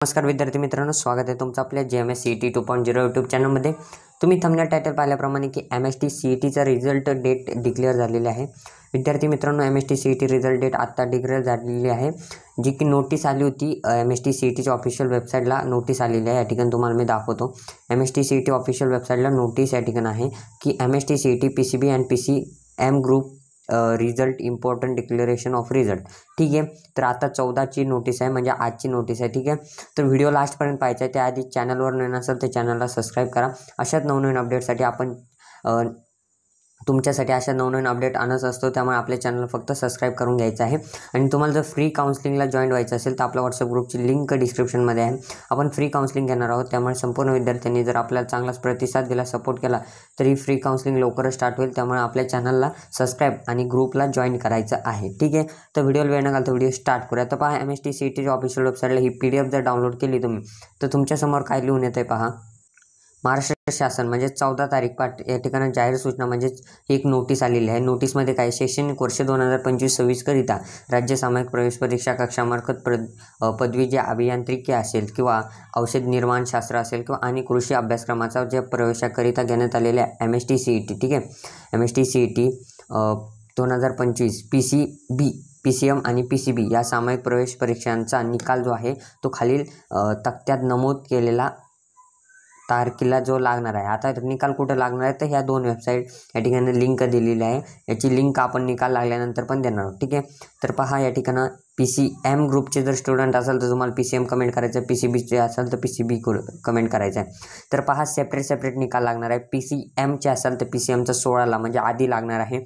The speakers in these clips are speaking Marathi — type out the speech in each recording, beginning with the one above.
नमस्कार विद्यार्थी मित्रांनो, स्वागत आहे तुमचं आपल्या GMS CET 2.0 यूट्यूब चॅनलमध्ये। तुम्ही थंबनेल टायटल पाहिल्याप्रमाणे की MST CETचा रिझल्ट डेट डिक्लेअर झालेली आहे। विद्यार्थी मित्रांनो, MST CET रिझल्ट डेट आता डिक्लेअर झालेली आहे, जी की नोटीस आली होती। MST CETच्या ऑफिशियल वेबसाईटला नोटीस आलेली आहे। या ठिकाणी तुम्हाला मी दाखवतो। MST CET ऑफिशियल वेबसाईटला नोटीस या ठिकाणी आहे की MST CET PCB and PCM group result important declaration of result. ठीक आहे, तर आता 14ची नोटीस आहे, म्हणजे आजची नोटीस आहे। ठीक आहे, तर व्हिडिओ लास्टपर्यंत पाहायचा आहे। त्याआधी चॅनलवर नवीन असेल तर चॅनलला सबस्क्राईब करा। अशाच नवनवीन अपडेटसाठी आपण तुमच्यासाठी अशा नवनवीन अपडेट आणत असतो, त्यामुळे आपल्या चॅनलला फक्त सबस्क्राईब करून घ्यायचं आहे। आणि तुम्हाला जर फ्री काउन्सिलिंगला जॉईन व्हायचं असेल तर आपल्या व्हॉट्सअप ग्रुपची लिंक डिस्क्रिप्शनमध्ये आहे। आपण फ्री काउन्सिलिंग घेणार आहोत, त्यामुळे संपूर्ण विद्यार्थ्यांनी जर आपल्याला चांगलाच प्रतिसाद दिला, सपोर्ट केला, तरी फ्री काउन्सिलिंग लवकरच स्टार्ट होईल। त्यामुळे आपल्या चॅनलला सबस्क्राईब आणि ग्रुपला जॉईन करायचं आहे। ठीक आहे, तर व्हिडिओला वेळ न घालता व्हिडिओ स्टार्ट करूया। तर पहा, MST CETच्या ऑफिशियल वेबसाईटला ही PDF जर डाउनलोड केली तुम्ही, तर तुमच्यासमोर काय लिहून येतं पहा, महाराष्ट्र शासन म्हणजे 14 तारीख पाठ या ठिकाणी जाहीर सूचना म्हणजे एक नोटीस आलेली आहे। नोटीसमध्ये काय, शैक्षणिक वर्ष 2025-26 करिता राज्य सामायिक प्रवेश परीक्षा कक्षामार्फत पदवी जे अभियांत्रिकी असेल किंवा औषध निर्माण शास्त्र असेल किंवा आणि कृषी अभ्यासक्रमाचा जे प्रवेशाकरिता घेण्यात आलेल्या MST CET, ठीक आहे, MST CET 2025 PCB PCM आणि PCB या सामायिक प्रवेश परीक्षांचा निकाल जो आहे तो खालील तक्त्यात नमूद केलेला तारखेला जो लागणार आहे। आता निकाल कुठे लागणार आहे, तर ह्या दोन वेबसाईट या ठिकाणी लिंक दिलेली आहे। याची लिंक आपण निकाल लागल्यानंतर पण देणार आहोत। ठीक आहे, तर पहा या ठिकाणी PCM ग्रुपचे जर स्टुडंट असेल तर तुम्हाला PCM कमेंट करायचं, PCBचे असेल तर PCB कमेंट करायचं आहे। तर पहा, सेपरेट निकाल लागणार आहे। PCMचे असेल तर PCMचा 16ला म्हणजे आधी लागणार आहे।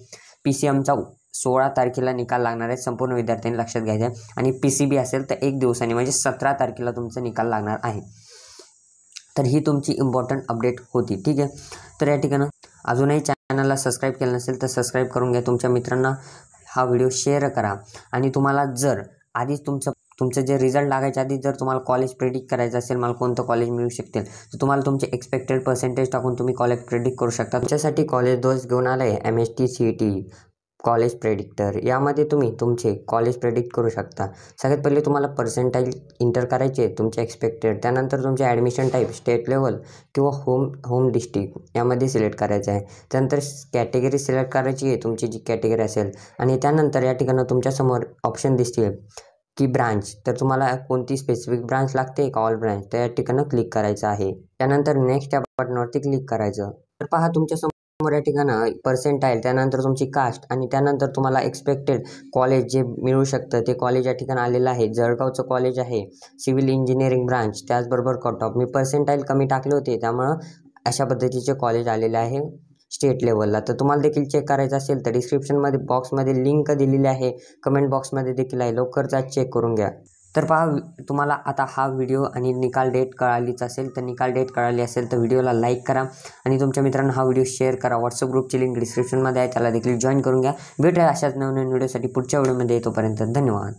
PCMचा 16 तारखेला निकाल लागणार आहे, संपूर्ण विद्यार्थ्यांनी लक्षात घ्यायचं आहे। आणि PCB असेल तर 1 दिवसांनी म्हणजे 17 तारखेला तुमचा निकाल लागणार आहे। तर ही तुमची इम्पॉर्टंट अपडेट होती। ठीक आहे, तर या ठिकाणी अजूनही चॅनलला सबस्क्राईब केलं नसेल तर सबस्क्राईब करून घ्या, तुमच्या मित्रांना हा व्हिडिओ शेअर करा। आणि तुम्हाला जर आधीच तुमचं जे रिझल्ट लागायच्या आधी जर तुम्हाला कॉलेज प्रेडिक्ट करायचं असेल, मला कोणतं कॉलेज मिळू शकतील, तर तुम्हाला तुमचे एक्सपेक्टेड पर्सेंटेज टाकून तुम्ही कॉलेज प्रेडिक्ट करू शकता। तुमच्यासाठी कॉलेज दोस्त घेऊन आलं आहे MST CET कॉलेज प्रेडिक्टर। यामध्ये तुम्ही तुमचे कॉलेज प्रेडिक्ट करू शकता। सगळ्यात पहिले तुम्हाला पर्सेंटाईल इंटर करायचे तुमचे एक्सपेक्टेड, त्यानंतर तुमचे ॲडमिशन टाईप स्टेट लेवल किंवा होम डिस्ट्रिक्ट यामध्ये सिलेक्ट करायचं आहे। त्यानंतर कॅटेगरी सिलेक्ट करायची आहे, तुमची जी कॅटेगरी असेल। आणि त्यानंतर या ठिकाणी तुमच्यासमोर ऑप्शन दिसतील की ब्रांच, तर तुम्हाला कोणती स्पेसिफिक ब्रांच लागते का ऑल ब्रांच, तर या ठिकाणी क्लिक करायचं आहे। त्यानंतर नेक्स्ट या बटनवरती क्लिक करायचं। तर पहा, तुमच्यासमोर या ठिकाणी पर्सेंटाईल, त्यानंतर तुमची कास्ट आणि त्यानंतर तुम्हाला एक्सपेक्टेड कॉलेज जे मिळू शकतं ते कॉलेज या ठिकाणी आलेलं आहे। जळगावचं कॉलेज आहे, सिव्हिल इंजिनिअरिंग ब्रांच, त्याचबरोबर कट ऑफ मी पर्सेंटाईल कमी टाकले होते, त्यामुळं अशा पद्धतीचे कॉलेज आलेले आहे स्टेट लेवलला। तर तुम्हाला देखील चेक करायचं असेल तर डिस्क्रिप्शनमध्ये बॉक्समध्ये लिंक दिलेली आहे, कमेंट बॉक्समध्ये देखील आहे, लवकर जा चेक करून घ्या। तर पहा, तुम्हाला आता हा व्हिडिओ आणि निकाल डेट कळालीच असेल, तर निकाल डेट कळाली असेल तर व्हिडिओला लाईक करा आणि तुमच्या मित्रांना हा व्हिडिओ शेअर करा। व्हॉट्सअप ग्रुपची लिंक डिस्क्रिप्शनमध्ये आहे, त्याला देखील जॉईन करून घ्या। भेटूया अशाच नवीन व्हिडिओसाठी पुढच्या व्हिडिओमध्ये। तोपर्यंत धन्यवाद।